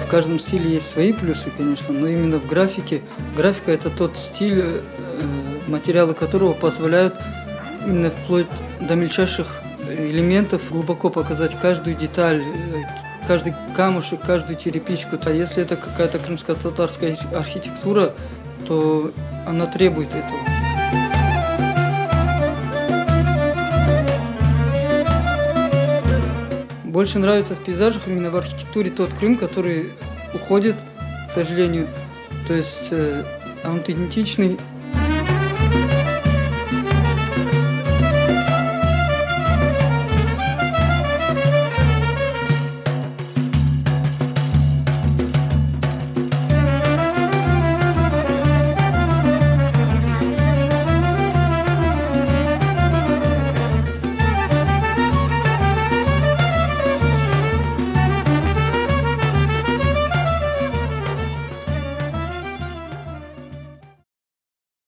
В каждом стиле есть свои плюсы, конечно, но именно в графике. Графика – это тот стиль, материалы которого позволяют именно вплоть до мельчайших элементов глубоко показать каждую деталь, каждый камушек, каждую черепичку. А если это какая-то крымско-татарская архитектура, то она требует этого. Больше нравится в пейзажах, именно в архитектуре, тот Крым, который уходит, к сожалению. То есть аутентичный